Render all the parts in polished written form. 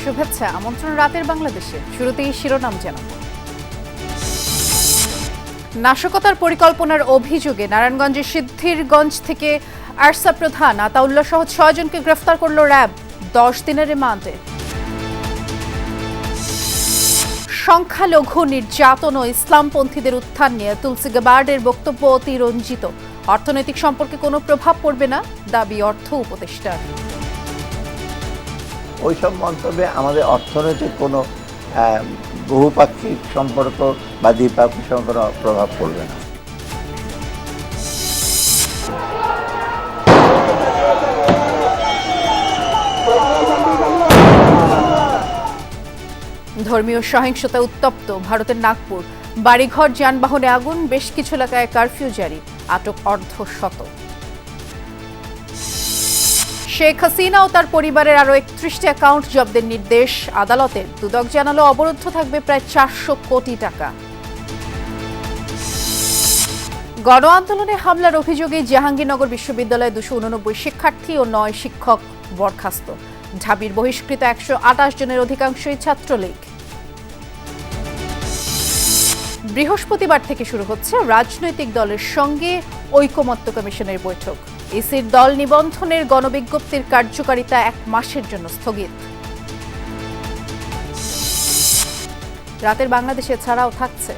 শুভেচ্ছা আমন্ত্রণ রাতের বাংলাদেশে। শুরুতেই শিরোনাম জানাবো। নাশকতার পরিকল্পনার অভিযোগে নারায়ণগঞ্জের সিদ্ধিরগঞ্জ থেকে আরসা প্রধান আতাউল্লাহ সহ ৬ জনকে গ্রেফতার করল র্যাব, ১০ দিনের রিমান্ডে। সংখ্যালঘু নির্যাতন ও ইসলামপন্থীদের উত্থান নিয়ে তুলসী গাবার্ডের বক্তব্য অতিরঞ্জিত, অর্থনৈতিক সম্পর্কে কোনো প্রভাব পড়বে না, দাবি অর্থ উপদেষ্টার। ওইসব মন্তব্যে আমাদের অর্থনৈতিক কোনো বহুপাক্ষিক সম্পর্ক বা দ্বিপাক্ষিক সম্পর্ক প্রভাব পড়বে না। ধর্মীয় সহিংসতা উত্তপ্ত ভারতের নাগপুর, বাড়িঘর যানবাহনে আগুন, বেশ কিছু এলাকায় কারফিউ জারি, আটক অর্ধশত। শেখ হাসিনা ও তার পরিবারের আরও ৩১টি অ্যাকাউন্ট জব্দের নির্দেশ আদালতের। দুদক জানালো অবরুদ্ধ থাকবে প্রায় ৪০০ কোটি টাকা। গণ আন্দোলনে হামলার অভিযোগে জাহাঙ্গীরনগর বিশ্ববিদ্যালয়ে ২৮৯ শিক্ষার্থী ও ৯ শিক্ষক বরখাস্ত। ঢাবির বহিষ্কৃত ১২৮ জনের অধিকাংশই ছাত্রলীগ। বৃহস্পতিবার থেকে শুরু হচ্ছে রাজনৈতিক দলের সঙ্গে ঐকমত্য কমিশনের বৈঠক। ইসির দল নিবন্ধনের গণবিজ্ঞপ্তির কার্যকারিতা ১ মাসের জন্য স্থগিত। রাতের বাংলাদেশে ছাড়াও থাকছে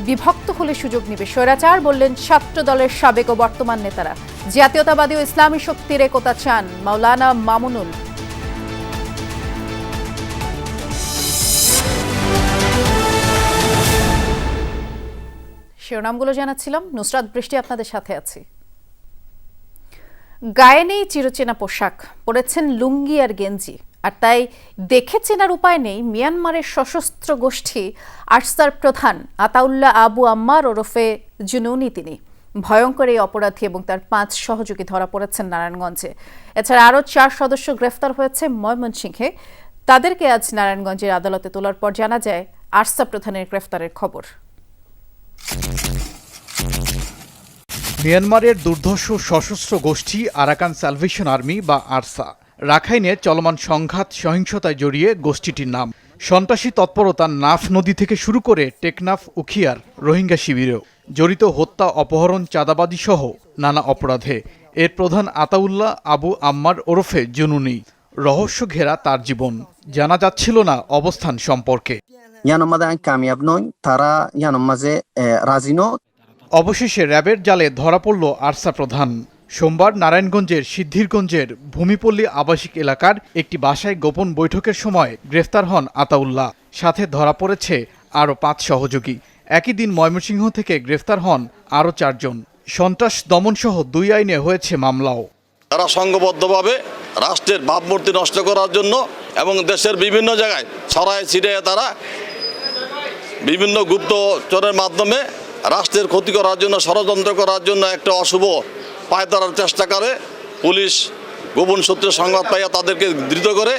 বিভক্ত হলে সুযোগ নেবে স্বৈরাচার, বললেন ছাত্র দলের সাবেক ও বর্তমান নেতারা। জাতীয়তাবাদী ও ইসলামী শক্তির একতা চান মাওলানা মামুনুল। শিরোনামগুলো জানাচ্ছিলাম, নুসরাত বৃষ্টি আপনাদের সাথে আছি। গায়ে নেই চিরচেনা পোশাক, পরেছেন লুঙ্গি আর গেঞ্জি, আর তাই দেখে চেনার উপায় নেই মিয়ানমারের সশস্ত্র গোষ্ঠী আরসার প্রধান আতাউল্লাহ আবু আম্মার ওরফে জুনুনি। তিনি ভয়ঙ্কর এই অপরাধী এবং তার ৫ সহযোগী ধরা পড়েছেন নারায়ণগঞ্জে। এছাড়া আরও ৪ সদস্য গ্রেফতার হয়েছে ময়মনসিংহে। তাদেরকে আজ নারায়ণগঞ্জের আদালতে তোলার পর জানা যায় আরসা প্রধানের গ্রেফতারের খবর। মিয়ানমারের দুর্ধর্ষ সশস্ত্র গোষ্ঠী আরাকান স্যালভেশন আর্মি বা আরসা রাখাইনে চলমান সংঘাত সহিংসতায় জড়িয়ে গোষ্ঠীটির নাম। সন্ত্রাসী তৎপরতা নাফ নদী থেকে শুরু করে টেকনাফ উখিয়ার রোহিঙ্গা শিবিরেও জড়িত, হত্যা, অপহরণ, চাঁদাবাজি সহ নানা অপরাধে। এর প্রধান আতাউল্লাহ আবু আম্মার ওরফে জুনুনি। রহস্য ঘেরা তার জীবন, জানা যাচ্ছিল না অবস্থান সম্পর্কে। কামিয়াব নয়, তারা মাঝে রাজি নয়। অবশেষে র্যাবের জালে ধরা পড়ল আরসা প্রধান। সোমবার নারায়ণগঞ্জের সিদ্ধিরগঞ্জের ভূমিপল্লী আবাসিক এলাকার একটি বাসায় গোপন বৈঠকের সময় গ্রেফতার হন আতাউল্লাহ। সাথে ধরা পড়েছে আরও ৫ সহযোগী। একই দিন ময়মনসিংহ থেকে গ্রেফতার হন আরও ৪ জন। সন্ত্রাস দমনসহ ২ আইনে হয়েছে মামলাও। তারা সংঘবদ্ধভাবে রাষ্ট্রের ভাবমূর্তি নষ্ট করার জন্য এবং দেশের বিভিন্ন জায়গায় ছড়ায় ছিটিয়ে তারা বিভিন্ন গুপ্তচরের মাধ্যমে রাষ্ট্রের ক্ষতি করার জন্য, ষড়যন্ত্র করার জন্য একটা অশুভ পায়তারার চেষ্টা করে। পুলিশ গোপন সূত্রে সংবাদ পাইয়া তাদেরকে ধৃত করে।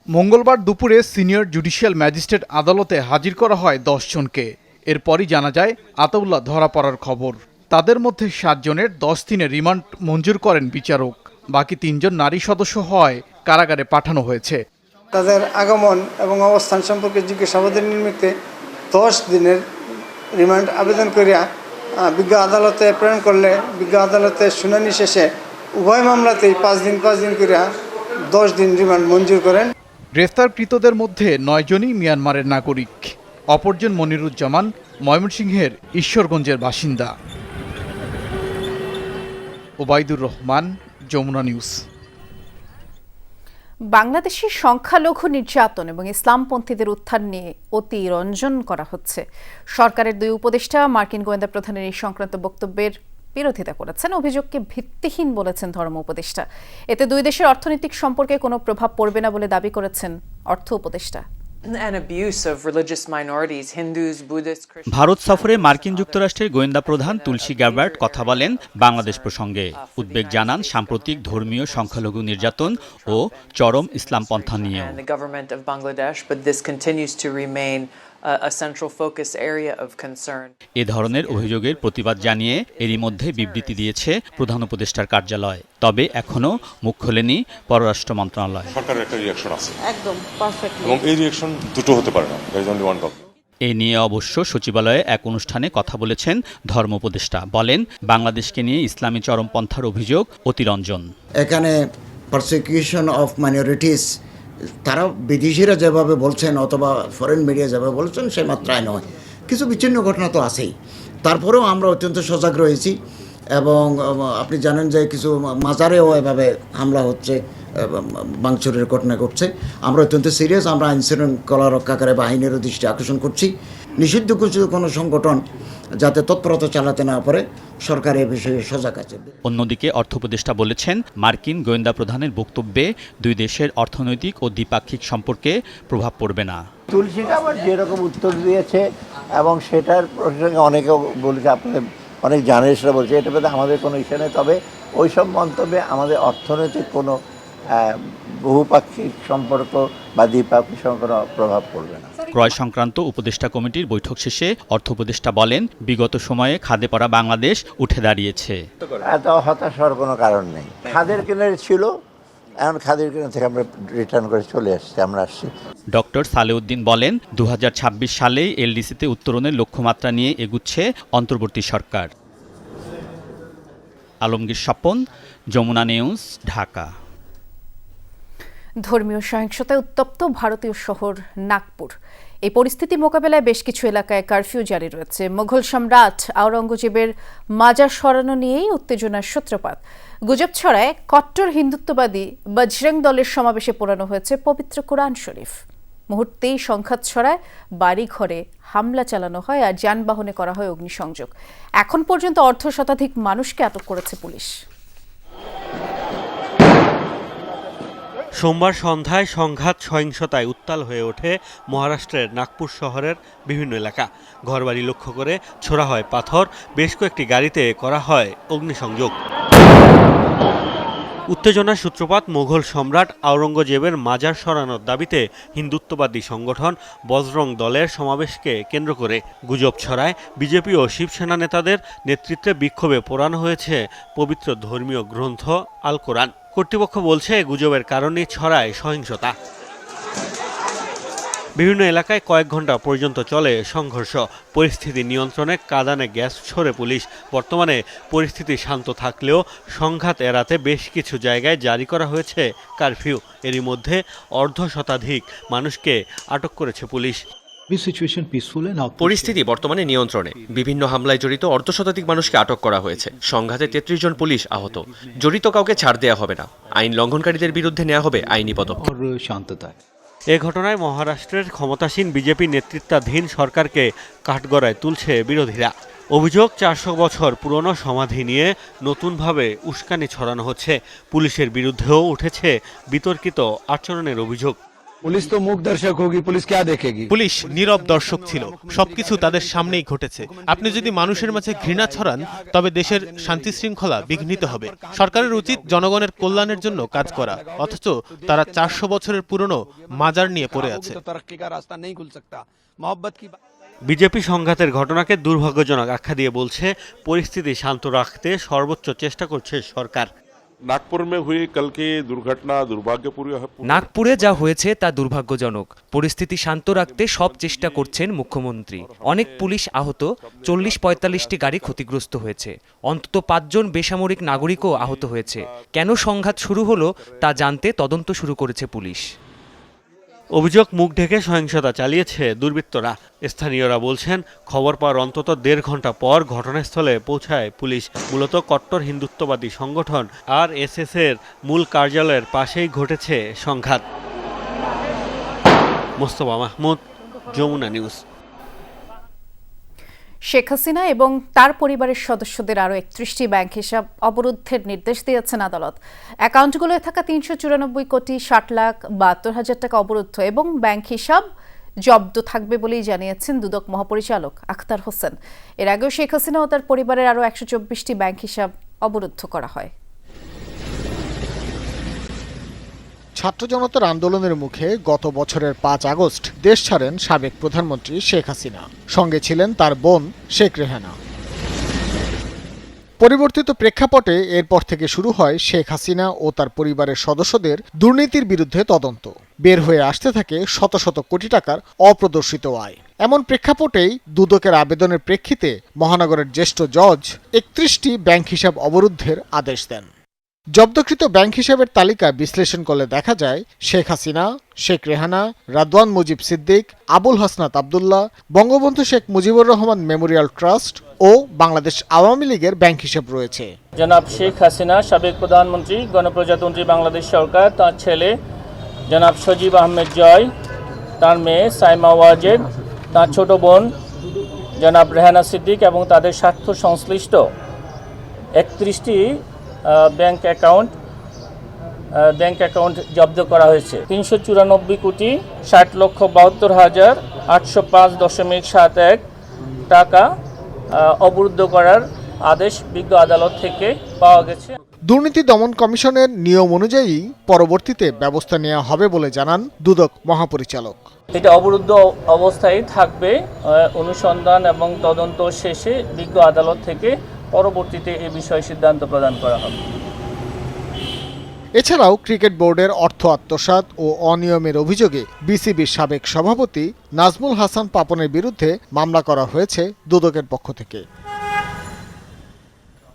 মঙ্গলবার দুপুরে সিনিয়র জুডিশিয়াল ম্যাজিস্ট্রেট আদালতে হাজির করা হয় ১০ জনকে। এরপরই জানা যায় আতাউল্লাহ ধরা পড়ার খবর। তাদের মধ্যে ৭ জনের ১০ দিনের রিমান্ড মঞ্জুর করেন বিচারক। বাকি ৩ জন নারী সদস্য হওয়ায় কারাগারে পাঠানো হয়েছে। তাদের আগমন এবং অবস্থান সম্পর্কে জিজ্ঞাসাবাদের নিমিত্তে ১০ দিনের রিমান্ড আবেদন করিয়া বিজ্ঞ আদালতে প্রেরণ করলে বিজ্ঞ আদালতে শুনানি শেষে উভয় মামলাতেই ৫ দিন করিয়া ১০ দিন রিমান্ড মঞ্জুর করেন। গ্রেফতারকৃতদের মধ্যে ৯ জনই মিয়ানমারের নাগরিক। অপরজন মনিরুজ্জামান ময়মনসিংহের ঈশ্বরগঞ্জের বাসিন্দা। ওবায়দুর রহমান, যমুনা নিউজ। বাংলাদেশের সংখ্যালঘু নির্যাতন এবং ইসলামপন্থীদের উত্থান নিয়ে অতিরঞ্জন করা হচ্ছে। সরকারের ২ উপদেষ্টা মার্কিন গোয়েন্দা প্রধানের এই সংক্রান্ত বক্তব্যের বিরোধিতা করেছেন। অভিযোগকে ভিত্তিহীন বলেছেন ধর্ম উপদেষ্টা। এতে ২ দেশের অর্থনৈতিক সম্পর্কে কোনো প্রভাব পড়বে না বলে দাবি করেছেন অর্থ উপদেষ্টা। ভারত সফরে মার্কিন যুক্তরাষ্ট্রের গোয়েন্দা প্রধান তুলসী গ্যাবার্ড কথা বলেন বাংলাদেশ প্রসঙ্গে। উদ্বেগ জানান সাম্প্রতিক ধর্মীয় সংখ্যালঘু নির্যাতন ও চরম ইসলামপন্থা নিয়ে। a central focus area of concern. এ ধরনের অভিযোগের প্রতিবাদ জানিয়ে এরই মধ্যে বিবৃতি দিয়েছে প্রধান উপদেষ্টার কার্যালয়। তবে এখনো মুখ খোলেনি পররাষ্ট্র মন্ত্রণালয়। সরকারের একটা রিঅ্যাকশন আছে একদম পারফেক্ট, এবং এই রিঅ্যাকশন দুটো হতে পারে না, there is only one topic. এ নিয়ে অবশ্য সচিবালয়ে এক অনুষ্ঠানে কথা বলেছেন ধর্ম উপদেষ্টা। বলেন, বাংলাদেশকে নিয়ে ইসলামী চরমপন্থার অভিযোগ অতিরঞ্জন। এখানে পারসিকিউশন অফ মাইনরিটিস তারা বিদেশিরা যেভাবে বলছেন অথবা ফরেন মিডিয়া যেভাবে বলছেন সে মাত্রায় নয়, কিছু বিচ্ছিন্ন ঘটনা তো আছেই। তারপরেও আমরা অত্যন্ত সজাগ রয়েছি এবং আপনি জানেন যে কিছু মাজারেও এভাবে হামলা হচ্ছে, ভাঙচুরের ঘটনা ঘটছে। আমরা অত্যন্ত সিরিয়াস, আমরা আইন শৃঙ্খলা রক্ষাকারী বাহিনীরও দৃষ্টি আকর্ষণ করছি। নিষিদ্ধ কোনো সংগঠন যাতে তৎপরতা চালাতে না পারে, সরকার এ বিষয়ে সজাগ আছে। অন্যদিকে অর্থ উপদেষ্টা বলেছেন, মার্কিন গোয়েন্দা প্রধানের বক্তব্যে দুই দেশের অর্থনৈতিক ও দ্বিপাক্ষিক সম্পর্কে প্রভাব পড়বে না। তুলসী গাবার্ড যেরকম উত্তর দিয়েছে এবং সেটার প্রসঙ্গে অনেকেও বলেছে, আপনাদের অনেক জার্নালিস্টরা বলছে এটা পেতে আমাদের কোনো ইস্যু নেই, তবে ওইসব মন্তব্যে আমাদের অর্থনৈতিক কোনো বহুপাক্ষিক সম্পর্ক বা দ্বিপাক্ষিক সম্পর্ক প্রভাব পড়বে না। ক্রয় সংক্রান্ত উপদেষ্টা কমিটির বৈঠক শেষে অর্থ উপদেষ্টা বলেন, বিগত সময়ে খাদে পড়া বাংলাদেশ উঠে দাঁড়িয়েছে। এত হতাশ হওয়ার কোনো কারণ নেই। খাদের কেনারে ছিল, এখন খাদের কেনার থেকে আমরা রিটার্ন করে চলে আসছি, আমরা আসছি। ডক্টর সালেউদ্দিন বলেন, 2026 সালেই এলডিসিতে উত্তরণের লক্ষ্যমাত্রা নিয়ে এগুচ্ছে অন্তর্বর্তী সরকার। আলমগীর স্বপন, যমুনা নিউজ, ঢাকা। ধর্মীয় সহিংসতায় উত্তপ্ত ভারতীয় শহর নাগপুর। এই পরিস্থিতি মোকাবেলায় বেশ কিছু এলাকায় কারফিউ জারি রয়েছে। মুঘল সম্রাট আওরঙ্গজেবের মাজার সরানো নিয়েই উত্তেজনার সূত্রপাত। গুজব ছড়ায় কট্টর হিন্দুত্ববাদী বজরং দলের সমাবেশে পোড়ানো হয়েছে পবিত্র কোরআন শরীফ। মুহূর্তেই সংঘাত ছড়ায়, বাড়ি ঘরে হামলা চালানো হয় আর যানবাহনে করা হয় অগ্নিসংযোগ। এখন পর্যন্ত অর্ধশতাধিক মানুষকে আটক করেছে পুলিশ। সোমবার সন্ধ্যায় সংঘাত সহিংসতায় উত্তাল হয়ে ওঠে মহারাষ্ট্রের নাগপুর শহরের বিভিন্ন এলাকা। ঘরবাড়ি লক্ষ্য করে ছোড়া হয় পাথর, বেশ কয়েকটি গাড়িতে করা হয় অগ্নিসংযোগ। উত্তেজনার সূত্রপাত মুঘল সম্রাট আওরঙ্গজেবের মাজার সরানোর দাবিতে হিন্দুত্ববাদী সংগঠন বজরং দলের সমাবেশকে কেন্দ্র করে। গুজব ছড়ায়, বিজেপি ও শিবসেনা নেতাদের নেতৃত্বে বিক্ষোভে পোড়ানো হয়েছে পবিত্র ধর্মীয় গ্রন্থ আল কোরআন। কর্তৃপক্ষ বলছে, গুজবের কারণেই ছড়ায় সহিংসতা। বিভিন্ন এলাকায় কয়েক ঘন্টা পর্যন্ত চলে সংঘর্ষ। পরিস্থিতি নিয়ন্ত্রণে কাঁদানে গ্যাস ছোড়ে পুলিশ। বর্তমানে পরিস্থিতি শান্ত থাকলেও সংঘাত এড়াতে বেশ কিছু জায়গায় জারি করা হয়েছে কারফিউ। এরই মধ্যে অর্ধশতাধিক মানুষকে আটক করেছে পুলিশ। পরিস্থিতি বর্তমানে নিয়ন্ত্রণে। বিভিন্ন হামলায় জড়িত অর্ধশতাধিক মানুষকে আটক করা হয়েছে। সংঘাতে 33 জন পুলিশ আহত। জড়িত কাউকে ছাড় দেওয়া হবে না। আইন লঙ্ঘনকারীদের বিরুদ্ধে নেওয়া হবে আইনি পদক্ষেপ। এ ঘটনায় মহারাষ্ট্রের ক্ষমতাসীন বিজেপি নেতৃত্বাধীন সরকারকে কাঠগড়ায় তুলছে বিরোধীরা। অভিযোগ, 400 বছর পুরনো সমাধি নিয়ে নতুনভাবে উস্কানি ছড়ানো হচ্ছে। পুলিশের বিরুদ্ধেও উঠেছে বিতর্কিত আচরণের অভিযোগ। পুলিশ তো মুখ দর্শক হোগি, পুলিশ কে দেখেগি? পুলিশ নীরব দর্শক ছিল, সবকিছু তাদের সামনেই ঘটেছে। আপনি যদি মানুষের মাঝে ঘৃণা ছড়ান, তবে দেশের শান্তি শৃঙ্খলা বিঘ্নিত হবে। সরকারের উচিত জনগণের কল্যাণের জন্য কাজ করা, অথচ তারা 400 বছরের পুরনো মাজার নিয়ে পড়ে আছে। বিজেপি সংঘাতের ঘটনাকে দুর্ভাগ্যজনক আখ্যা দিয়ে বলছে, পরিস্থিতি শান্ত রাখতে সর্বোচ্চ চেষ্টা করছে সরকার। নাগপুরে যা হয়েছে তা দুর্ভাগ্যজনক। পরিস্থিতি শান্ত রাখতে সব চেষ্টা করছেন মুখ্যমন্ত্রী। অনেক পুলিশ আহত, 40-45টি গাড়ি ক্ষতিগ্রস্ত হয়েছে। অন্তত 5 জন বেসামরিক নাগরিকও আহত হয়েছে। কেন সংঘাত শুরু হলো তা জানতে তদন্ত শুরু করেছে পুলিশ। অভিযোগ, মুখ ঢেকে সহিংসতা চালিয়েছে দুর্বৃত্তরা। স্থানীয়রা বলছেন, খবর পাওয়ার অন্তত 1.5 ঘন্টা পর ঘটনাস্থলে পৌঁছায় পুলিশ। মূলত কট্টর হিন্দুত্ববাদী সংগঠন RSS এর মূল কার্যালয়ের পাশেই ঘটেছে সংঘাত। মোস্তফা মাহমুদ, যমুনা নিউজ। শেখ হাসিনা এবং তার পরিবারের সদস্যদের আরও 31টি ব্যাংক হিসাব অবরুদ্ধের নির্দেশ দিয়েছেন আদালত। অ্যাকাউন্টগুলোয় থাকা 394 কোটি 60,72,000 টাকা অবরুদ্ধ এবং ব্যাংক হিসাব জব্দ থাকবে বলেই জানিয়েছেন দুদক মহাপরিচালক আখতার হোসেন। এর আগেও শেখ হাসিনা ও তার পরিবারের আরও 124টি ব্যাংক হিসাব অবরুদ্ধ করা হয়। ছাত্র জনতার আন্দোলনের মুখে গত বছরের 5 আগস্ট দেশ ছাড়েন সাবেক প্রধানমন্ত্রী শেখ হাসিনা। সঙ্গে ছিলেন তার বোন শেখ রেহানা। পরিবর্তিত প্রেক্ষাপটে এরপর থেকে শুরু হয় শেখ হাসিনা ও তার পরিবারের সদস্যদের দুর্নীতির বিরুদ্ধে তদন্ত। বের হয়ে আসতে থাকে শত শত কোটি টাকার অপ্রদর্শিত আয়। এমন প্রেক্ষাপটেই দুদকের আবেদনের প্রেক্ষিতে মহানগরের জ্যেষ্ঠ জজ 31টি ব্যাংক হিসাব অবরুদ্ধের আদেশ দেন। জব্দকৃত ব্যাংক হিসাবের তালিকা বিশ্লেষণ করলে দেখা যায় শেখ হাসিনা, শেখ রেহানা, রাদওয়ান মুজিব সিদ্দিক, আবুল হাসনাত আবদুল্লাহ, বঙ্গবন্ধু শেখ মুজিবুর রহমান মেমোরিয়াল ট্রাস্ট ও বাংলাদেশ আওয়ামী লীগের ব্যাংক হিসাব রয়েছে। জনাব শেখ হাসিনা সাবেক প্রধানমন্ত্রী, গণপ্রজাতন্ত্রী বাংলাদেশ সরকার, তার ছেলে জনাব সজীব আহমেদ জয়, তার মেয়ে সাইমা ওয়াজেদ, তার ছোট বোন জনাব রেহানা সিদ্দিক এবং তাদের স্বার্থ সংশ্লিষ্ট 31টি ব্যাংক অ্যাকাউন্ট জব্দ করা হয়েছে। 394 কোটি 60,72,805.71 টাকা অবরুদ্ধ করার আদেশ বিজ্ঞ আদালত থেকে পাওয়া গেছে। দুর্নীতি দমন কমিশনের নিয়ম অনুযায়ী পরবর্তীতে ব্যবস্থা নেওয়া হবে বলে জানান দুদক মহাপরিচালক। এটা অবরুদ্ধ অবস্থায় থাকবে। অনুসন্ধান এবং তদন্ত শেষে বিজ্ঞ আদালত থেকে পরবর্তীতে এ বিষয়ে সিদ্ধান্ত প্রদান করা হবে। এছাড়াও ক্রিকেট বোর্ডের অর্থ আত্মসাৎ ও অনিয়মের অভিযোগে বিসিবির সাবেক সভাপতি নাজমুল হাসান পাপনের বিরুদ্ধে মামলা করা হয়েছে দুদকের পক্ষ থেকে।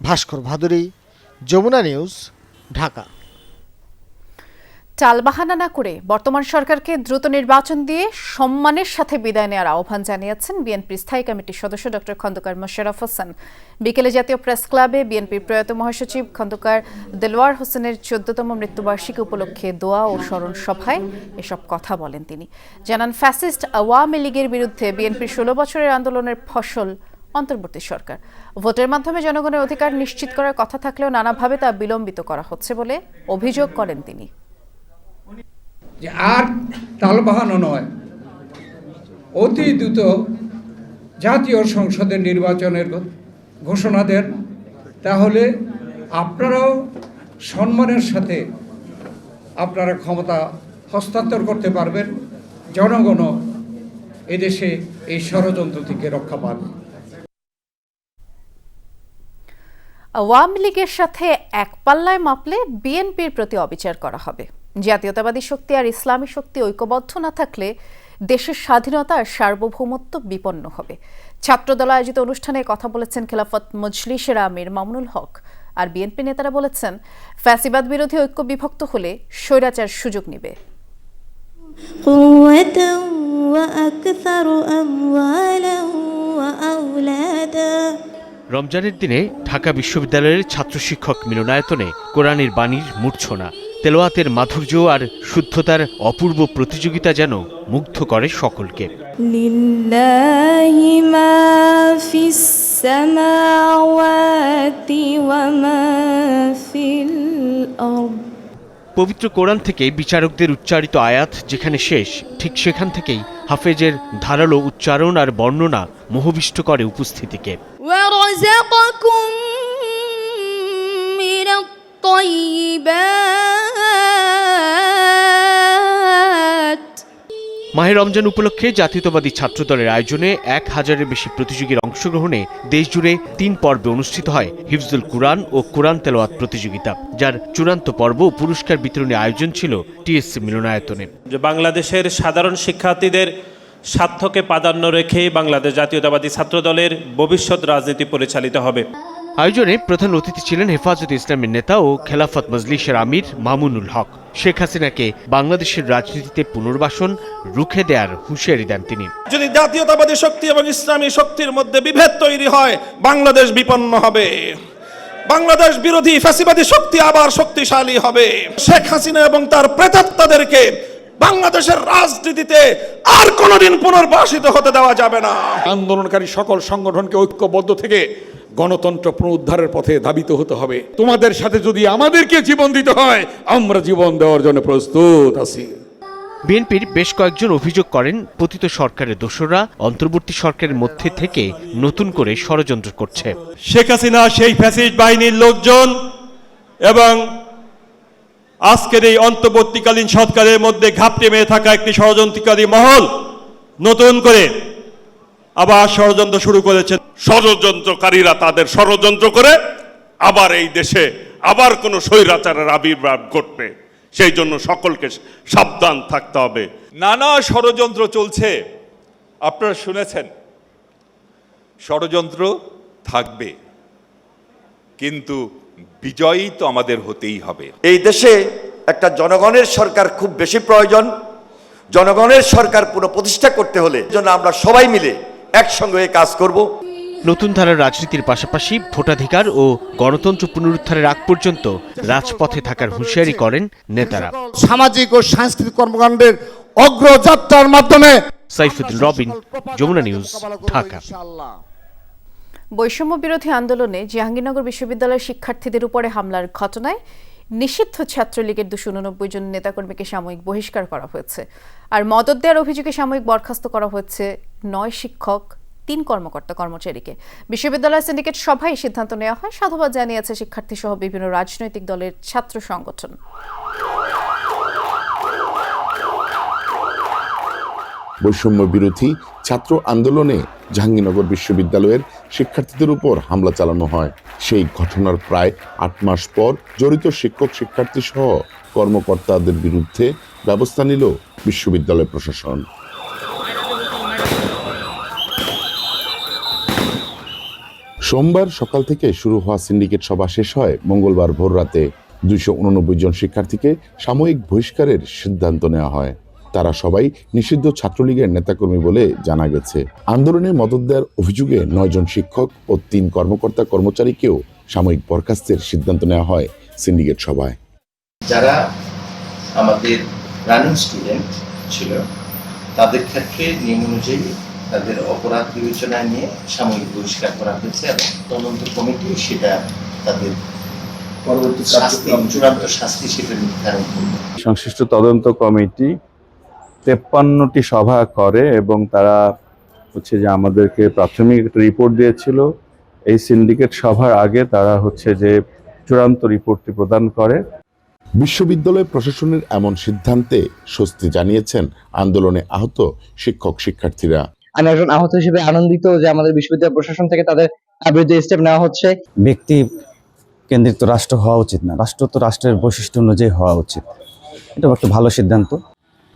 ভাস্কর ভাদুরী, যমুনা নিউজ, ঢাকা। টালবাহানা না করে বর্তমান সরকারকে দ্রুত নির্বাচন দিয়ে সম্মানের সাথে বিদায় নেওয়ার আহ্বান জানিয়েছেন বিএনপির স্থায়ী কমিটির সদস্য ডক্টর খন্দকার মোশাররফ হোসেন। বিকেলে জাতীয় প্রেস ক্লাবে বিএনপির প্রয়াত মহাসচিব খন্দকার দেলোয়ার হোসেনের 14তম মৃত্যুবার্ষিকী উপলক্ষে দোয়া ও স্মরণ সভায় এসব কথা বলেন তিনি। জানান, ফ্যাসিস্ট আওয়ামী লীগের বিরুদ্ধে বিএনপির 16 বছরের আন্দোলনের ফসল অন্তর্বর্তী সরকার। ভোটের মাধ্যমে জনগণের অধিকার নিশ্চিত করার কথা থাকলেও নানাভাবে তা বিলম্বিত করা হচ্ছে বলে অভিযোগ করেন তিনি। যে আর টালবাহানো নয়, অতি দ্রুত জাতীয় সংসদের নির্বাচনের ঘোষণা দেন, তাহলে আপনারাও সম্মানের সাথে আপনারা ক্ষমতা হস্তান্তর করতে পারবেন, জনগণও এদেশে এই ষড়যন্ত্র থেকে রক্ষা পাবে। আওয়ামী লীগের সাথে এক পাল্লায় মাপলে বিএনপির প্রতি অবিচার করা হবে। জাতীয়তাবাদী শক্তি আর ইসলামী শক্তি ঐক্যবদ্ধ না থাকলে দেশের স্বাধীনতা আর সার্বভৌমত্ব বিপন্ন হবে। ছাত্রদল আয়োজিত অনুষ্ঠানে কথা বলেছেন খেলাফত মজলিসের আমির মামুনুল হক। আর বিএনপি নেতারা বলেছেন, ফ্যাসিবাদ বিরোধী ঐক্য বিভক্ত হলে স্বৈরাচার সুযোগ নেবে। রমজানের দিনে ঢাকা বিশ্ববিদ্যালয়ের ছাত্র শিক্ষক মিলনায়তনে কোরআনের বাণীর মূর্ছনা, তেলাওয়াতের মাধুর্য আর শুদ্ধতার অপূর্ব প্রতিযোগিতা যেন মুগ্ধ করে সকলকে। লিল্লাহি মা ফিস সামাওয়াতি ওয়া মা ফিল আরদ। পবিত্র কোরআন থেকে বিচারকদের উচ্চারিত আয়াত যেখানে শেষ, ঠিক সেখান থেকেই হাফেজের ধারালো উচ্চারণ আর বর্ণনা মোহবিষ্ট করে উপস্থিতিকে। ওয়ারাযাকাকুম মিনাত তাইয়্যিবাত। মাহে রমজান উপলক্ষে জাতীয়তাবাদী ছাত্রদলের আয়োজনে 1000-এর বেশি প্রতিযোগীর অংশগ্রহণে দেশজুড়ে 3 পর্বে অনুষ্ঠিত হয় হিফজুল কুরআন ও কুরআন তেলাওয়াত প্রতিযোগিতা, যার চূড়ান্ত পর্ব পুরস্কার বিতরণী আয়োজন ছিল টিএসসি মিলনায়তনে। যে বাংলাদেশের সাধারণ শিক্ষার্থীদের স্বার্থকে প্রাধান্য রেখে বাংলাদেশ জাতীয়তাবাদী ছাত্রদলের ভবিষ্যৎ রাজনীতি পরিচালিত হবে। আয়োজনে প্রধান অতিথি ছিলেন হেফাজতে ইসলামের নেতা ও খেলাফত মজলিসের আমির মামুনুল হক। শেখ হাসিনাকে বাংলাদেশের রাজনীতিতে পুনর্বাসন রুখে দেওয়ার হুঁশিয়ারি দেন তিনি। যদি জাতীয়তাবাদী শক্তি এবং ইসলামী শক্তির মধ্যে বিভেদ তৈরি হয়, বাংলাদেশ বিপন্ন হবে, বাংলাদেশ বিরোধী ফ্যাসিবাদী শক্তি আবার শক্তিশালী হবে। শেখ হাসিনা এবং তার প্রেতাত্মাদেরকে বাংলাদেশের রাজনীতিতে আর কোনোদিন পুনর্বাসিত হতে দেওয়া যাবে না। আন্দোলনকারী সকল সংগঠনকে ঐক্যবদ্ধ থেকে গণতন্ত্র পুনরুদ্ধারের পথে ধাবিত হতে হবে। তোমাদের সাথে যদি আমাদেরকে জীবন দিতে হয়, আমরা জীবন দেওয়ার জন্য প্রস্তুত আছি। বিএনপির বেশ কয়েকজন অভিযোগ করেন, পতিত সরকারের দোসররা অন্তর্বর্তী সরকারের মধ্যে থেকে নতুন করে ষড়যন্ত্র করছে। শেখ হাসিনা সেই ফ্যাসিস্ট বাহিনীর লোকজন এবং আজকের এই অন্তর্বর্তীকালীন সরকারের মধ্যে ঘাপটি মেরে থাকা একটি ষড়যন্ত্রকারী মহল নতুন করে আবার ষড়যন্ত্র শুরু করেছে। ষড়যন্ত্রকারীরা তাদের ষড়যন্ত্র করে আবার এই দেশে আবার কোনো স্বৈরাচারের আবির্ভাব ঘটবে, সেই জন্য সকলকে সাবধান থাকতে হবে। নানা ষড়যন্ত্র চলছে, আপনারা শুনেছেন। ষড়যন্ত্র থাকবে, কিন্তু বিজয়ী তো আমাদের হতেই হবে। এই দেশে একটা জনগণের সরকার খুব বেশি প্রয়োজন। জনগণের সরকার পুনঃপ্রতিষ্ঠা করতে হলে জন্য আমরা সবাই মিলে একসঙ্গে কাজ করব। নতুন ধারার রাজনীতির পাশাপাশি ভোটাধিকার ও গণতন্ত্র পুনরুদ্ধারের আগ পর্যন্ত রাজপথে থাকার হুঁশিয়ারি করেন নেতারা। সামাজিক ও সাংস্কৃতিক কর্মকাণ্ডের অগ্রযাত্রার মাধ্যমে। সাইফুদ্দিন রবিন, যমুনা নিউজ, ঢাকা। বৈষম্য বিরোধী আন্দোলনে জাহাঙ্গীরনগর বিশ্ববিদ্যালয়ের শিক্ষার্থীদের উপরে হামলার ঘটনায় নিষিদ্ধ ছাত্রলীগের 289 জন নেতাকর্মীকে সাময়িক বহিষ্কার করা হয়েছে। আর মদত দেওয়ার অভিযোগে সাময়িক বরখাস্ত করা হয়েছে 9 শিক্ষক, 3 কর্মকর্তা কর্মচারীকে। বিশ্ববিদ্যালয় সিন্ডিকেট সভায় সিদ্ধান্ত নেওয়া হয়। সাধুবাদ জানিয়েছে শিক্ষার্থী সহ বিভিন্ন রাজনৈতিক দলের ছাত্র সংগঠন। বৈষম্য বিরোধী ছাত্র আন্দোলনে জাহাঙ্গীরনগর বিশ্ববিদ্যালয়ের শিক্ষার্থীদের উপর হামলা চালানো হয়। সেই ঘটনার প্রায় 8 মাস পর জড়িত শিক্ষক শিক্ষার্থী সহ কর্মকর্তাদের বিরুদ্ধে ব্যবস্থা নিল বিশ্ববিদ্যালয় প্রশাসন। সোমবার সকাল থেকে শুরু হওয়া সিন্ডিকেট সভা শেষ হয় মঙ্গলবার ভোররাতে। 289 জন শিক্ষার্থীকে সাময়িক বহিষ্কারের সিদ্ধান্ত নেওয়া হয়। তারা সবাই নিষিদ্ধ ছাত্রলীগের নেতাকর্মী বলে জানা গেছে। আন্দোলনে মদত দেওয়ার অভিযোগে 9 জন শিক্ষক ও 3 কর্মকর্তা কর্মচারীকেও সাময়িক বরখাস্তের সিদ্ধান্ত নেওয়া হয় সিন্ডিকেট সভায়। যারা আমাদের রানিং স্টুডেন্ট ছিল তাদের ক্ষেত্রে নিয়ম অনুযায়ী তাদের অপরাধ বিবেচনায় নিয়ে সাময়িক বহিষ্কার করা হয়েছে এবং তদন্ত কমিটি সেটা তাদের পরবর্তী শাস্তি, চূড়ান্ত শাস্তি সেটা নির্ধারণ করবে। সংশ্লিষ্ট তদন্ত কমিটি 53টি সভা করে এবং তারা হচ্ছে যে আমাদেরকে প্রাথমিক একটা রিপোর্ট দিয়েছিল। এই সিন্ডিকেট সভার আগে তারা হচ্ছে যে চূড়ান্ত রিপোর্টটি প্রদান করে। বিশ্ববিদ্যালয় প্রশাসনের এমন সিদ্ধান্তে স্বস্তি জানিয়েছেন আন্দোলনে আহত শিক্ষক শিক্ষার্থীরা। আমি একজন আহত হিসেবে আনন্দিত যে আমাদের বিশ্ববিদ্যালয় প্রশাসন থেকে তাদের বিরুদ্ধে স্টেপ নেওয়া হচ্ছে। ব্যক্তি কেন্দ্রিক তো রাষ্ট্র হওয়া উচিত না, রাষ্ট্র তো রাষ্ট্রের বৈশিষ্ট্য অনুযায়ী হওয়া উচিত। এটা একটা ভালো সিদ্ধান্ত।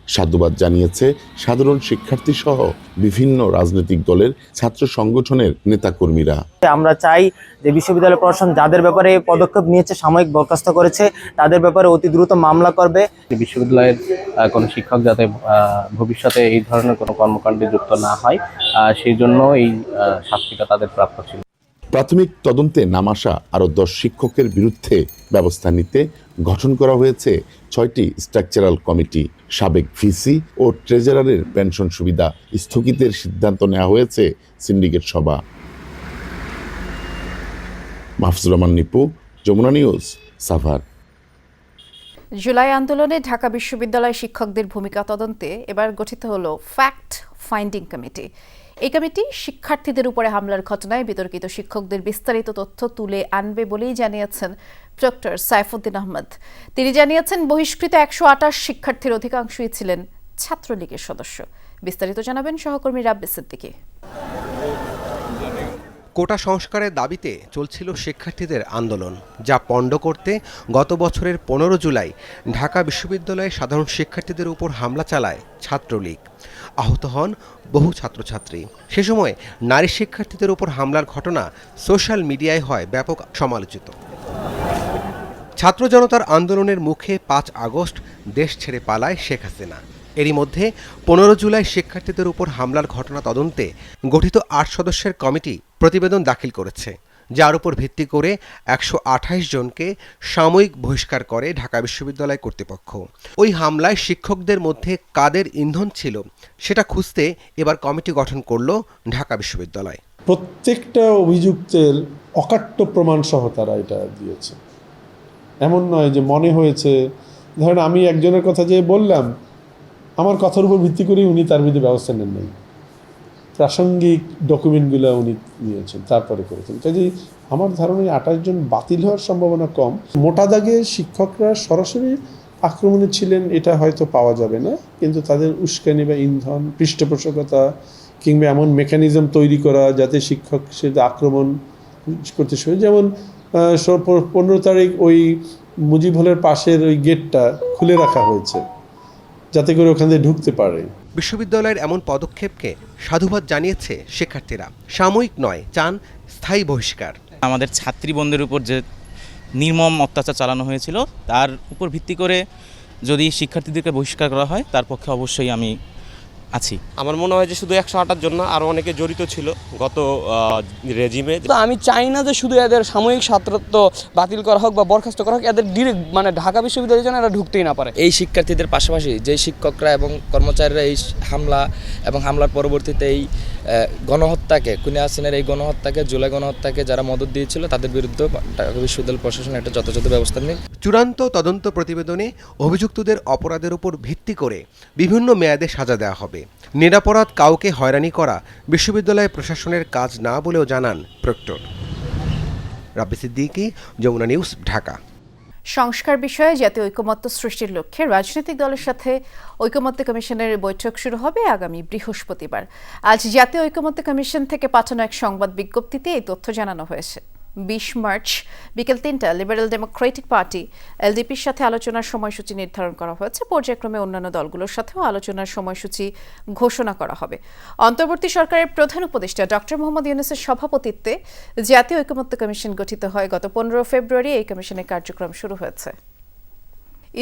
সাধুবাদ জানিয়েছে সাধারণ শিক্ষার্থী সহ বিভিন্ন রাজনৈতিক দলের ছাত্র সংগঠনের নেতাকর্মীরা। আমরা চাই যে বিশ্ববিদ্যালয় প্রশাসন যাদের ব্যাপারে পদক্ষেপ নিয়েছে, সাময়িক বরখাস্ত করেছে, তাদের ব্যাপারে অতি দ্রুত মামলা করবে। বিশ্ববিদ্যালয়ের কোনো শিক্ষক যাতে ভবিষ্যতে এই ধরনের কোনো কর্মকাণ্ডে যুক্ত না হয়, সেই জন্য এই শাস্তিটা তাদের প্রাপ্য ছিল। প্রাথমিক তদন্তে নাম আসা আরও 10 শিক্ষকের বিরুদ্ধে ব্যবস্থা নিতে গঠন করা হয়েছে 6টি স্ট্রাকচারাল কমিটি। সাবেক ভিসি ও ট্রেজারারের পেনশন সুবিধা স্থগিতের সিদ্ধান্ত নেওয়া হয়েছে সিন্ডিকেট সভা। মাহফুজুর রহমান নিপু, যমুনা নিউজ, সাভার। জুলাই আন্দোলনে ঢাকা বিশ্ববিদ্যালয় শিক্ষকদের ভূমিকা তদন্তে এবার গঠিত হলো ফ্যাক্ট ফাইন্ডিং কমিটি। এই কমিটি শিক্ষার্থীদের উপরে হামলার ঘটনায় বিতর্কিত শিক্ষকদের বিস্তারিত তথ্য তুলে আনবে বলেই জানিয়েছেন ডক্টর সাইফুদ্দিন আহমদ। তিনি জানিয়েছেন বহিষ্কৃত 128 শিক্ষার্থীর অধিকাংশই ছিলেন ছাত্রলীগের সদস্য। বিস্তারিত জানাবেন সহকর্মী রাব্বি সিদ্দিকী। কোটা সংস্কারের দাবিতে চলছিল শিক্ষার্থীদের আন্দোলন, যা পণ্ড করতে গত বছরের 15 জুলাই ঢাকা বিশ্ববিদ্যালয়ে সাধারণ শিক্ষার্থীদের উপর হামলা চালায় ছাত্রলীগ। আহত হন বহু ছাত্রছাত্রী। সে সময় নারী শিক্ষার্থীদের উপর হামলার ঘটনা সোশ্যাল মিডিয়ায় হয় ব্যাপক সমালোচিত। ছাত্র জনতার আন্দোলনের মুখে 5 আগস্ট দেশ ছেড়ে পালায় শেখ হাসিনা। এরই মধ্যে 15 জুলাই শিক্ষার্থীদের উপর হামলার ঘটনা তদন্তে গঠিত 8 সদস্যের কমিটি প্রতিবেদন দাখিল করেছে, যার উপর ভিত্তি করে 128 জনকে সাময়িক বহিষ্কার করে ঢাকা বিশ্ববিদ্যালয় কর্তৃপক্ষ। ওই হামলায় শিক্ষকদের মধ্যে কাদের ইন্ধন ছিল সেটা খুঁজতে এবার কমিটি গঠন করল ঢাকা বিশ্ববিদ্যালয়। প্রত্যেকটা অভিযুক্তের অকাট্য প্রমাণ সহ তারা এটা দিয়েছে। এমন নয় যে মনে হয়েছে, ধরেন আমি একজনের কথা যে বললাম, আমার কথার উপর ভিত্তি করে উনি তার বিরুদ্ধে ব্যবস্থা নেন নাই। প্রাসঙ্গিক ডকুমেন্টগুলো উনি নিয়েছেন, তারপরে করেছেন। কাজে আমার ধারণায় 28 জন বাতিল হওয়ার সম্ভাবনা কম। মোটা দাগে শিক্ষকরা সরাসরি আক্রমণে ছিলেন এটা হয়তো পাওয়া যাবে না, কিন্তু তাদের উস্কানি বা ইন্ধন, পৃষ্ঠপোষকতা কিংবা এমন মেকানিজম তৈরি করা যাতে শিক্ষক সে আক্রমণ করতে শুরু, যেমন 15 তারিখ ওই মুজিব হলের পাশের ওই গেটটা খুলে রাখা হয়েছে যাতে করে ওখান দিয়ে ঢুকতে পারে। বিশ্ববিদ্যালয়ের এমন পদক্ষেপকে সাধুবাদ জানিয়েছে শিক্ষার্থীরা। সাময়িক নয়, চান স্থায়ী বহিষ্কার। আমাদের ছাত্রী বোনদের উপর যে নির্মম অত্যাচার চালানো হয়েছিল তার উপর ভিত্তি করে যদি শিক্ষার্থীদেরকে বহিষ্কার করা হয় তার পক্ষে অবশ্যই আমি আছি। আমার মনে হয় যে শুধু 108-র জন্য আরও অনেকে জড়িত ছিল গত রেজিমে। আমি চাই না যে শুধু এদের সাময়িক ছাত্রত্ব বাতিল করা হোক বা বরখাস্ত করা হোক, এদের ডিরেক্ট মানে ঢাকা বিশ্ববিদ্যালয়ের জন্য এরা ঢুকতেই না পারে। এই শিক্ষার্থীদের পাশাপাশি যে শিক্ষকরা এবং কর্মচারীরা এই হামলা এবং হামলার পরবর্তীতে এই গণহত্যাকে, খুনি হাসিনার এই গণহত্যাকে, জুলাই গণহত্যাকে যারা মদত দিয়েছিল তাদের বিরুদ্ধে ঢাকা বিশ্ববিদ্যালয় প্রশাসন একটা যথাযথ ব্যবস্থা নেই। চূড়ান্ত তদন্ত প্রতিবেদনে অভিযুক্তদের অপরাধের উপর ভিত্তি করে বিভিন্ন মেয়াদে সাজা দেওয়া হবে। নিরাপরাধ কাউকে হয়রানি করা বিশ্ববিদ্যালয় প্রশাসনের কাজ না বলেও জানান প্রক্টর। রাব্বি সিদ্দিকী, যমুনা নিউজ, ঢাকা। সংস্কার বিষয়ে জাতীয় ঐকমত্য সৃষ্টির লক্ষ্যে রাজনৈতিক দলের সাথে ঐকমত্য কমিশনের বৈঠক শুরু হবে আগামী বৃহস্পতিবার। আজ জাতীয় ঐকমত্য কমিশন থেকে পাঠানো এক সংবাদ বিজ্ঞপ্তিতে এই তথ্য জানানো হয়েছে। 20 মার্চ বিকেল 3টা লিবারেল ডেমোক্রেটিক পার্টি এলডিপির সাথে আলোচনার সময়সূচি নির্ধারণ করা হয়েছে। পর্যায়ক্রমে অন্যান্য দলগুলোর সাথেও আলোচনার সময়সূচি ঘোষণা করা হবে। অন্তর্বর্তী সরকারের প্রধান উপদেষ্টা ডক্টর মোহাম্মদ ইউনূসের সভাপতিত্বে জাতীয় ঐকমত্য কমিশন গঠিত হয়। গত 15 ফেব্রুয়ারি এই কমিশনের কার্যক্রম শুরু হয়েছে।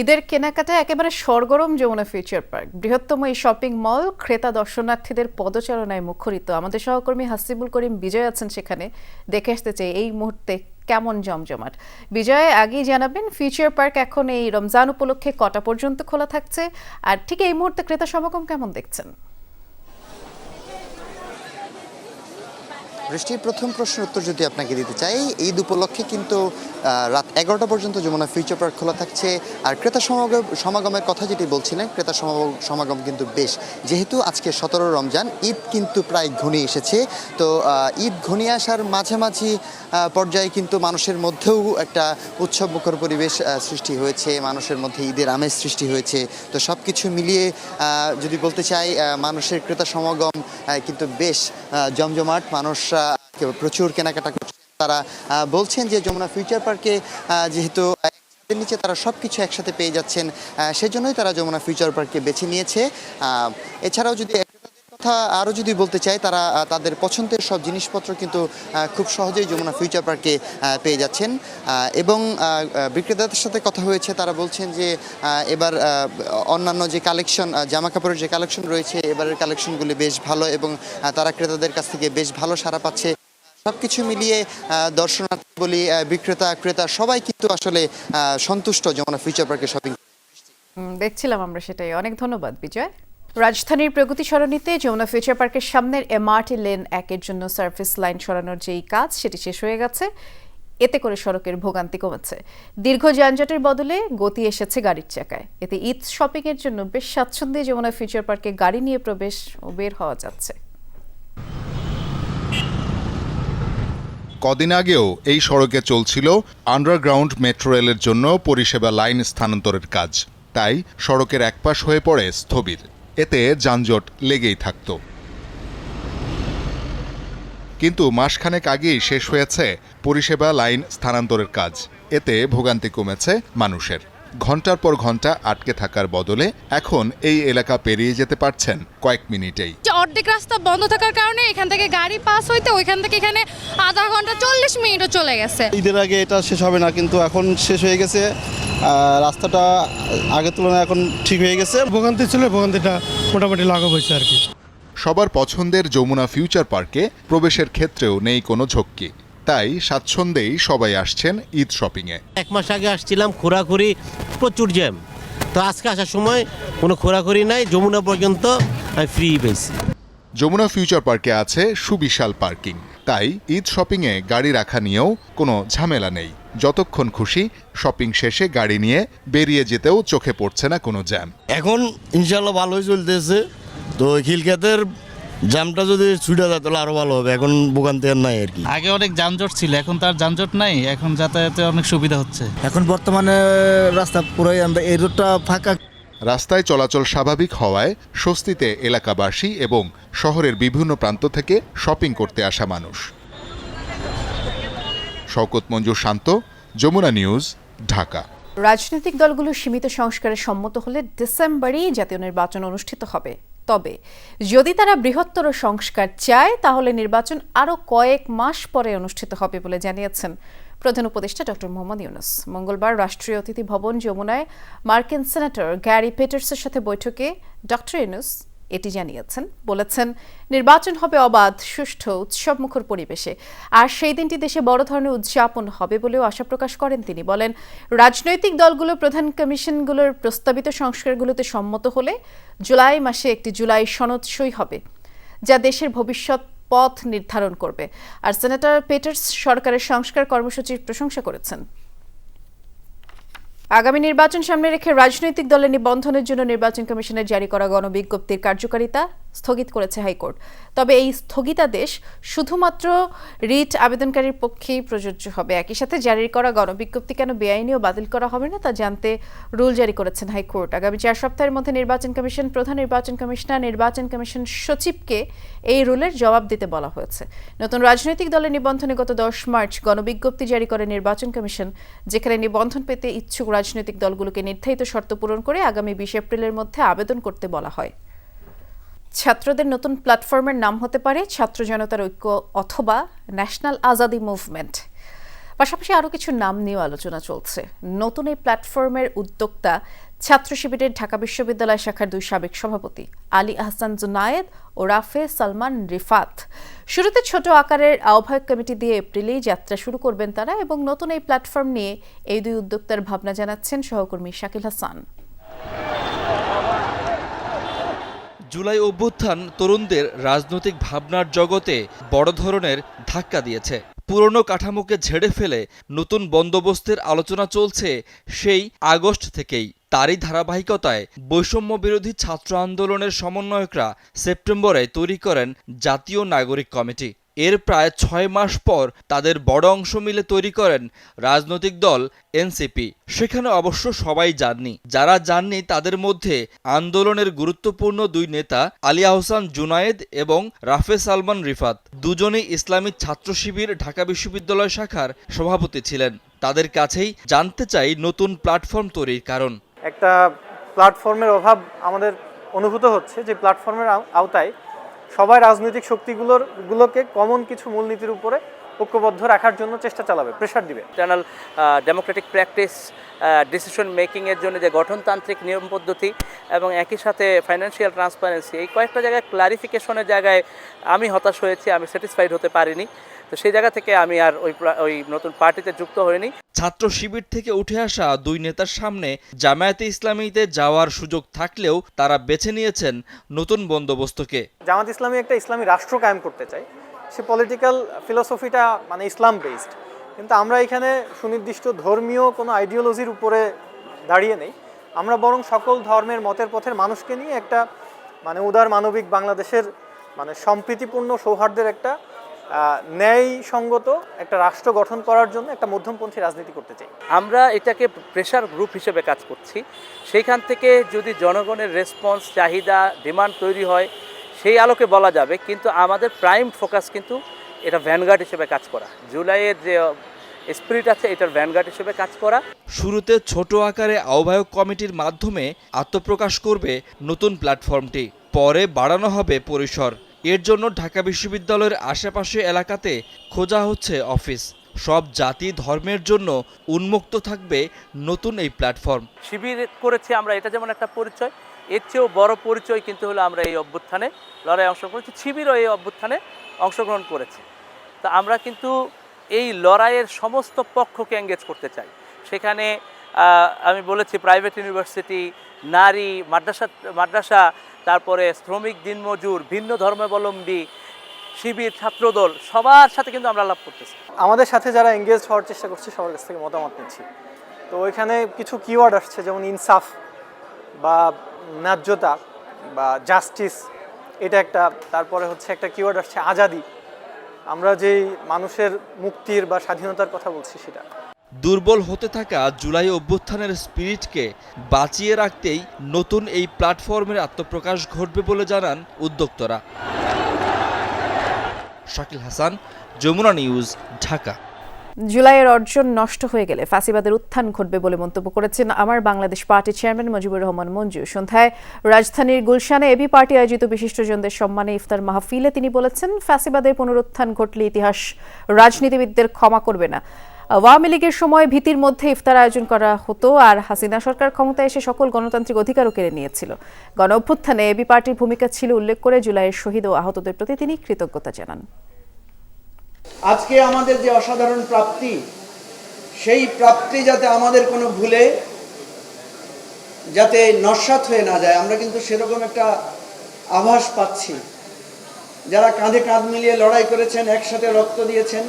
ঈদের কেনাকাটা একেবারে সরগরম যমুনা ফিউচার পার্ক। বৃহত্তম এই শপিং মল ক্রেতা দর্শনার্থীদের পদচারণায় মুখরিত। আমাদের সহকর্মী হাসিবুল করিম বিজয় আছেন সেখানে, দেখে আসতে চাই এই মুহূর্তে কেমন জমজমাট। বিজয়, আগেই জানাবেন ফিউচার পার্ক এখন এই রমজান উপলক্ষে কটা পর্যন্ত খোলা থাকছে, আর ঠিক এই মুহূর্তে ক্রেতা সমাগম কেমন দেখছেন? বৃষ্টির প্রথম প্রশ্নের উত্তর যদি আপনাকে দিতে চাই, ঈদ উপলক্ষে কিন্তু রাত 11টা পর্যন্ত যমুনা ফিউচার পার্ক খোলা থাকছে। আর ক্রেতা সমাগমের কথা যেটি বলছিলেন, ক্রেতা সমাগম কিন্তু বেশ, যেহেতু আজকে 17 রমজান, ঈদ কিন্তু প্রায় ঘনিয়ে এসেছে। তো ঈদ ঘনিয়ে আসার মাঝামাঝি পর্যায়ে কিন্তু মানুষের মধ্যেও একটা উৎসবমুখর পরিবেশ সৃষ্টি হয়েছে, মানুষের মধ্যে ঈদের আমেজ সৃষ্টি হয়েছে। তো সব কিছু মিলিয়ে যদি বলতে চাই, মানুষের ক্রেতা সমাগম কিন্তু বেশ জমজমাট। মানুষ প্রচুর কেনাকাটা করছে। তারা বলছেন যে যমুনা ফিউচার পার্কে যেহেতু নিচে তারা সব কিছু একসাথে পেয়ে যাচ্ছেন, সেজন্যই তারা যমুনা ফিউচার পার্ককে বেছে নিয়েছে। এছাড়াও যদি কথা আরও যদি বলতে চাই, তারা তাদের পছন্দের সব জিনিসপত্র কিন্তু খুব সহজেই যমুনা ফিউচার পার্কে পেয়ে যাচ্ছেন। এবং বিক্রেতাদের সাথে কথা হয়েছে, তারা বলছেন যে এবার অন্যান্য যে কালেকশন, জামা কাপড়ের যে কালেকশন রয়েছে, এবারের কালেকশনগুলি বেশ ভালো এবং তারা ক্রেতাদের কাছ থেকে বেশ ভালো সাড়া পাচ্ছে। সব কিছু মিলিয়ে দর্শনার্থী বলি, বিক্রেতা ক্রেতা সবাই কিন্তু আসলে সন্তুষ্ট যমুনা ফিউচার পার্কে শপিং দেখছিলাম আমরা সেটাই। অনেক ধন্যবাদ বিজয়। রাজধানীর প্রগতি সরণিতে যমুনা ফিউচার পার্কের সামনের এমআরটি লেন 1-এর জন্য সার্ভিস লাইন সরানোর যেই কাজ, সেটি শেষ হয়ে গেছে। এতে করে সড়কের ভোগান্তি কমেছে। দীর্ঘ যানজটের বদলে গতি এসেছে গাড়ির চাকায়। এতে ঈদ শপিং এর জন্য বেশ স্বাচ্ছন্দ্যে যমুনা ফিউচার পার্কে গাড়ি নিয়ে প্রবেশ ও বের হওয়া যাচ্ছে। কদিন আগেও এই সড়কে চলছিল আন্ডারগ্রাউন্ড মেট্রো রেলের জন্য পরিষেবা লাইন স্থানান্তরের কাজ। তাই সড়কের একপাশ হয়ে পড়ে স্থবির। এতে যানজট লেগেই থাকত। কিন্তু মাসখানেক আগেই শেষ হয়েছে পরিষেবা লাইন স্থানান্তরের কাজ। এতে ভোগান্তি কমেছে মানুষের। ঘন্টার পর ঘন্টা আটকে থাকার বদলে এখন এই এলাকা পেরিয়ে যেতে পারছেন কয়েক মিনিটেই। অর্ধেক রাস্তা বন্ধ থাকার কারণে এখান থেকে গাড়ি পাস হইতে ওইখান থেকে এখানে আধা ঘন্টা 40 মিনিটও চলে গেছে। ঈদের আগে এটা শেষ হবে না, কিন্তু এখন শেষ হয়ে গেছে। রাস্তাটা আগের তুলনায় এখন ঠিক হয়ে গেছে। ভোগান্তি ছিল, ভোগান্তিটা মোটামুটি লাঘব হয়েছে আর কি। সবার পছন্দের যমুনা ফিউচার পার্কে প্রবেশের ক্ষেত্রেও নেই কোনো ঝক্কি। তাই স্বাচ্ছন্দ্যেই সবাই আসছেন ঈদ শপিংয়ে। এক মাস আগে আসছিলাম, খোরাখুরি প্রচুর জ্যাম। তো আজকে আসার সময় কোনো খোরাখুরি নাই, যমুনা পর্যন্ত আমি ফ্রি পেয়েছি। যমুনা ফিউচার পার্কে আছে সুবিশাল পার্কিং, তাই ঈদ শপিংয়ে গাড়ি রাখা নিয়েও কোনো ঝামেলা নেই। যতক্ষণ খুশি শপিং শেষে গাড়ি নিয়ে বেরিয়ে যেতেও চোখে পড়ছে না কোনো জ্যাম। এখন ইনশাল্লাহ ভালোই চলতেছে। তো খিলক্ষেতের জ্যামটা যদি ছুটে যায় তাহলে আরো ভালো হবে, এখন ভোগান্তি আর নাই আর কি। আগে অনেক যানজট ছিল, এখন তার যানজট নাই, এখন যাতায়াতে অনেক সুবিধা হচ্ছে। এখন বর্তমানে রাস্তা পুরোই আমরা এই রোডটা ফাঁকা। রাস্তায় চলাচল স্বাভাবিক হওয়ায় স্বস্তিতে এলাকাবাসী এবং শহরের বিভিন্ন প্রান্ত থেকে শপিং করতে আসা মানুষ। শওকত মঞ্জুর শান্ত, যমুনা নিউজ, ঢাকা। রাজনৈতিক দলগুলো সীমিত সংস্কারে সম্মত হলে ডিসেম্বরেই জাতীয় নির্বাচন অনুষ্ঠিত হবে। তবে যদি তারা বৃহত্তর সংস্কার চায় তাহলে নির্বাচন আরও কয়েক মাস পরে অনুষ্ঠিত হবে বলে জানিয়েছেন প্রধান উপদেষ্টা ডক্টর মোহাম্মদ ইউনূস। মঙ্গলবার রাষ্ট্রীয় অতিথি ভবন যমুনায় মার্কিন সেনেটর গ্যারি পেটার্সের সাথে বৈঠকে ডক্টর ইউনূস এটি জানিয়েছেন। বলেছেন, নির্বাচন হবে অবাধ, সুষ্ঠু, উৎসবমুখর পরিবেশে, আর সেই দিনটি দেশে বড় ধরনের উদযাপন হবে বলেও আশা প্রকাশ করেন তিনি। বলেন, রাজনৈতিক দলগুলো প্রধান কমিশনগুলোর প্রস্তাবিত সংস্কারগুলোতে সম্মত হলে জুলাই মাসে একটি জুলাই সনদ সই হবে, যা দেশের ভবিষ্যৎ পথ নির্ধারণ করবে। আর সেনেটর পেটার্স সরকারের সংস্কার কর্মসূচির প্রশংসা করেছেন। আগামী নির্বাচন সামনে রেখে রাজনৈতিক দলের নিবন্ধনের জন্য নির্বাচন কমিশনের জারি করা গণবিজ্ঞপ্তির কার্যকারিতা স্থগিত করেছে হাইকোর্ট। তবে এই স্থগিতাদেশ শুধুমাত্র রিট আবেদনকারীর পক্ষেই প্রযোজ্য হবে। একই সাথে জারি করা গণবিজ্ঞপ্তি কেন বেআইনি ও বাতিল করা হবে না তা জানতে রুল জারি করেছেন হাইকোর্ট। আগামী 4 সপ্তাহের মধ্যে নির্বাচন কমিশন, প্রধান নির্বাচন কমিশনার, নির্বাচন কমিশন সচিবকে এই রুলের জবাব দিতে বলা হয়েছে। নতুন রাজনৈতিক দলের নিবন্ধনে গত 10 মার্চ গণবিজ্ঞপ্তি জারি করে নির্বাচন কমিশন, যেখানে নিবন্ধন পেতে ইচ্ছুক রাজনৈতিক দলগুলোকে নির্ধারিত শর্ত পূরণ করে আগামী 20 এপ্রিলের মধ্যে আবেদন করতে বলা হয়। ছাত্রদের নতুন প্ল্যাটফর্মের নাম হতে পারে ছাত্র জনতার ঐক্য অথবা ন্যাশনাল আজাদি মুভমেন্ট। পাশাপাশি আরও কিছু নাম নিয়েও আলোচনা চলছে। নতুন এই প্ল্যাটফর্মের উদ্যোক্তা ছাত্র শিবিরের ঢাকা বিশ্ববিদ্যালয় শাখার 2 সাবেক সভাপতি আলী আহসান জুনায়েদ ও রাফে সালমান রিফাত। শুরুতে ছোট আকারের আহ্বায়ক কমিটি দিয়ে এপ্রিলেই যাত্রা শুরু করবেন তারা, এবং নতুন এই প্ল্যাটফর্ম নিয়ে এই 2 উদ্যোক্তার ভাবনা জানাচ্ছেন সহকর্মী শাকিল হাসান। জুলাই অভ্যুত্থান তরুণদের রাজনৈতিক ভাবনার জগতে বড় ধরনের ধাক্কা দিয়েছে। পুরনো কাঠামোকে ঝেড়ে ফেলে নতুন বন্দোবস্তের আলোচনা চলছে সেই আগস্ট থেকেই। তারই ধারাবাহিকতায় বৈষম্য বিরোধী ছাত্র আন্দোলনের সমন্বয়করা সেপ্টেম্বরে তৈরি করেন জাতীয় নাগরিক কমিটি। এর প্রায় 6 মাস পর তাদের বড় অংশ মিলে তৈরি করেন রাজনৈতিক দল এনসিপি। সেখানে অবশ্য সবাই যাননি। যারা যাননি তাদের মধ্যে আন্দোলনের গুরুত্বপূর্ণ 2 নেতা আলী আহসান জুনায়েদ এবং রাফে সালমান রিফাত, দুজনেই ইসলামী ছাত্র শিবির ঢাকা বিশ্ববিদ্যালয় শাখার সভাপতি ছিলেন। তাদের কাছেই জানতে চাই নতুন প্ল্যাটফর্ম তৈরির কারণ। একটা প্ল্যাটফর্মের অভাব আমাদের অনুভূত হচ্ছে, যে প্ল্যাটফর্মের আওতায় সবাই রাজনৈতিক শক্তিগুলোকে কমন কিছু মূলনীতির উপরে ঐক্যবদ্ধ রাখার জন্য চেষ্টা চালাবে, প্রেশার দিবে। ইন্টারনাল ডেমোক্রেটিক প্র্যাকটিস, ডিসিশন মেকিংয়ের জন্য যে গঠনতান্ত্রিক নিয়ম পদ্ধতি এবং একই সাথে ফাইন্যান্সিয়াল ট্রান্সপারেন্সি, এই কয়েকটা জায়গায় ক্লারিফিকেশনের জায়গায় আমি হতাশ হয়েছি, আমি স্যাটিসফাইড হতে পারিনি। তো সেই জায়গা থেকে আমি আর ওই নতুন পার্টিতে যুক্ত হইনি। ছাত্র শিবির থেকে উঠে আসা 2 নেতার সামনে জামায়াতে ইসলামীতে যাওয়ার সুযোগ থাকলেও তারা বেছে নিয়েছেন নতুন বন্দোবস্তকে। জামাত ইসলামী একটা ইসলামী রাষ্ট্র কায়েম করতে চায়, সে পলিটিক্যাল ফিলোসফিটা মানে ইসলাম বেসড, কিন্তু আমরা এখানে সুনির্দিষ্ট ধর্মীয় কোনো আইডিওলজির উপরে দাঁড়িয়ে নেই। আমরা বরং সকল ধর্মের মতের পথের মানুষকে নিয়ে একটা মানে উদার মানবিক বাংলাদেশের মানে সম্প্রীতিপূর্ণ সৌহার্দ্যের একটা ন্যায়সঙ্গত একটা রাষ্ট্র গঠন করার জন্য একটা মধ্যমপন্থী রাজনীতি করতে চাই। আমরা এটাকে প্রেশার গ্রুপ হিসেবে কাজ করছি। সেইখান থেকে যদি জনগণের রেসপন্স, চাহিদা, ডিমান্ড তৈরি হয় সেই আলোকে বলা যাবে, কিন্তু আমাদের প্রাইম ফোকাস কিন্তু এটা ভ্যানগার্ড হিসেবে কাজ করা। জুলাইয়ের যে স্পিরিট আছে এটার ভ্যানগার্ড হিসেবে কাজ করা। শুরুতে ছোট আকারে আহ্বায়ক কমিটির মাধ্যমে আত্মপ্রকাশ করবে নতুন প্ল্যাটফর্মটি, পরে বাড়ানো হবে পরিসর। এর জন্য ঢাকা বিশ্ববিদ্যালয়ের আশেপাশে এলাকাতে খোঁজা হচ্ছে অফিস। সব জাতি ধর্মের জন্য উন্মুক্ত থাকবে নতুন এই প্ল্যাটফর্ম। শিবির করেছি আমরা, এটা যেমন একটা পরিচয়, এর চেয়েও বড় পরিচয় কিন্তু হলো আমরা এই অভ্যুত্থানে লড়াই অংশগ্রহণ করেছি। শিবিরও এই অভ্যুত্থানে অংশগ্রহণ করেছে। তো আমরা কিন্তু এই লড়াইয়ের সমস্ত পক্ষকে এঙ্গেজ করতে চাই। সেখানে আমি বলেছি প্রাইভেট ইউনিভার্সিটি, নারী, মাদ্রাসা, তারপরে শ্রমিক, দিনমজুর, ভিন্ন ধর্মাবলম্বী, শিবির, ছাত্রদল, সবার সাথে কিন্তু আমরা আলাপ করতেছি। আমাদের সাথে যারা এঙ্গেজ হওয়ার চেষ্টা করছে সবার কাছ থেকে মতামত নিচ্ছি। তো এখানে কিছু কিওয়ার্ড আসছে, যেমন ইনসাফ বা ন্যায্যতা বা জাস্টিস, এটা একটা। তারপরে হচ্ছে একটা কিওয়ার্ড আসছে আজাদি, আমরা যেই মানুষের মুক্তির বা স্বাধীনতার কথা বলছি সেটা। দুর্বল হতে থাকা জুলাই অভ্যুত্থানের স্পিরিটকে বাঁচিয়ে রাখতেই নতুন এই প্ল্যাটফর্মের আত্মপ্রকাশ ঘটবে বলে জানান উদ্যোক্তারা। শাকিল হাসান, যমুনা নিউজ, ঢাকা। জুলাইয়ের অর্জন নষ্ট হয়ে গেলে ফ্যাসিবাদের উত্থান ঘটবে বলে মন্তব্য করেছেন আমার বাংলাদেশ পার্টির চেয়ারম্যান মুজিবুর রহমান মঞ্জু। সন্ধ্যায় রাজধানীর গুলশানে এবি পার্টি আয়োজিত বিশিষ্টজনদের সম্মানে ইফতার মাহফিলে তিনি বলেছেন, ফ্যাসিবাদের পুনরুত্থান ঘটলে ইতিহাস রাজনীতিবিদদের ক্ষমা করবে না। আওয়ামী লীগের সময় ভীতির মধ্যে ইফতার আয়োজন করা হতো, আর হাসিনা সরকার ক্ষমতায় এসে সকল গণতান্ত্রিক অধিকারও কেড়ে নিয়েছিল। গণ অভ্যুত্থানে এবি পার্টির ভূমিকা ছিল উল্লেখ করে জুলাইয়ের শহীদ ও আহতদের প্রতি তিনি কৃতজ্ঞতা জানান। আজকে আমাদের যে অসাধারণ প্রাপ্তি, সেই প্রাপ্তি যাতে আমাদের কোনো ভুলে যাতে নস্যাৎ হয়ে না যায়, আমরা কিন্তু সেরকম একটা আভাস পাচ্ছি। যারা কাঁধে কাঁধ মিলিয়ে লড়াই করেছেন, একসাথে রক্ত দিয়েছেন,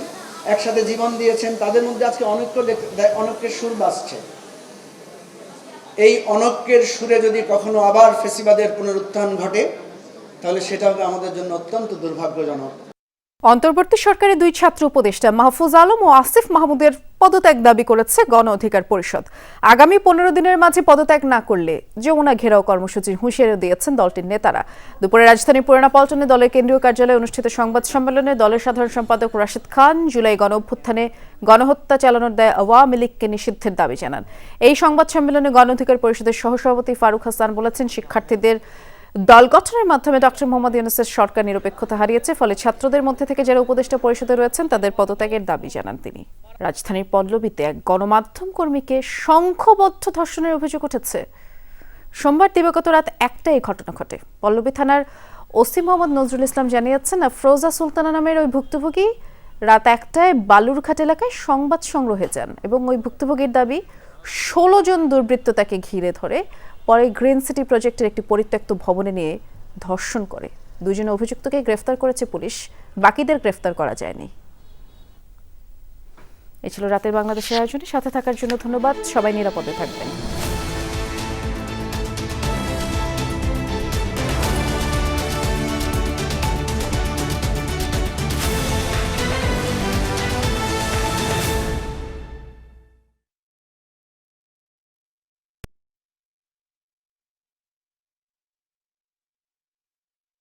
একসাথে জীবন দিয়েছেন, তাদের মধ্যে আজকে অনৈক্যের সুর বাজছে। এই অনৈক্যের সুরে যদি কখনো আবার ফ্যাসিবাদের পুনরুত্থান ঘটে, তাহলে সেটা হবে আমাদের জন্য অত্যন্ত দুর্ভাগ্যজনক। অন্তর্বর্তী সরকারের দুই ছাত্র উপদেষ্টা মাহফুজ আলম ও আসিফ মাহমুদের পদত্যাগ দাবি করেছে গণ অধিকার পরিষদ। আগামী 15 দিনের মাঝে পদত্যাগ না করলে যমুনা ঘেরাও কর্মসূচির হুঁশিয়ারি দিয়েছেন দলটির নেতারা। দুপুরে রাজধানীর পুরানা পল্টনে দলের কেন্দ্রীয় কার্যালয়ে অনুষ্ঠিত সংবাদ সম্মেলনে দলের সাধারণ সম্পাদক রাশেদ খান জুলাই গণ অভ্যুত্থানে গণহত্যা চালানোর দায় আওয়ামী লীগকে নিষিদ্ধের দাবি জানান। এই সংবাদ সম্মেলনে গণ অধিকার পরিষদের সহসভাপতি ফারুক হাসান বলেছেন, শিক্ষার্থীদের দল গঠনের মাধ্যমে ডক্টর মোহাম্মদ ইউনূসের সরকার নিরপেক্ষতা হারিয়েছে, ফলে ছাত্রদের মধ্যে থেকে যারা উপদেষ্টা পরিষদে রয়েছেন তাদের পদত্যাগের দাবি জানান তিনি। রাজধানীর পল্লবীতে এক গণমাধ্যম কর্মীকে সংঘবদ্ধ ধর্ষণের অভিযোগ উঠেছে। সোমবার দিবাগত রাত 1টায় এই ঘটনা ঘটে। পল্লবী থানার ওসি মোহাম্মদ নজরুল ইসলাম জানিয়েছেন, আফরোজা সুলতানা নামের ওই ভুক্তভোগী রাত 1টায় বালুরঘাট এলাকায় সংবাদ সংগ্রহে যান এবং ওই ভুক্তভোগীর দাবি 16 জন দুর্বৃত্ত তাকে ঘিরে ধরে পরে গ্রিন সিটি প্রজেক্টের একটি পরিত্যক্ত ভবনে নিয়ে ধর্ষণ করে। দুজন অভিযুক্তকে গ্রেফতার করেছে পুলিশ, বাকিদের গ্রেফতার করা যায়নি। এই ছিল রাতের বাংলাদেশের আয়োজনে সাথে থাকার জন্য ধন্যবাদ। সবাই নিরাপদে থাকবেন।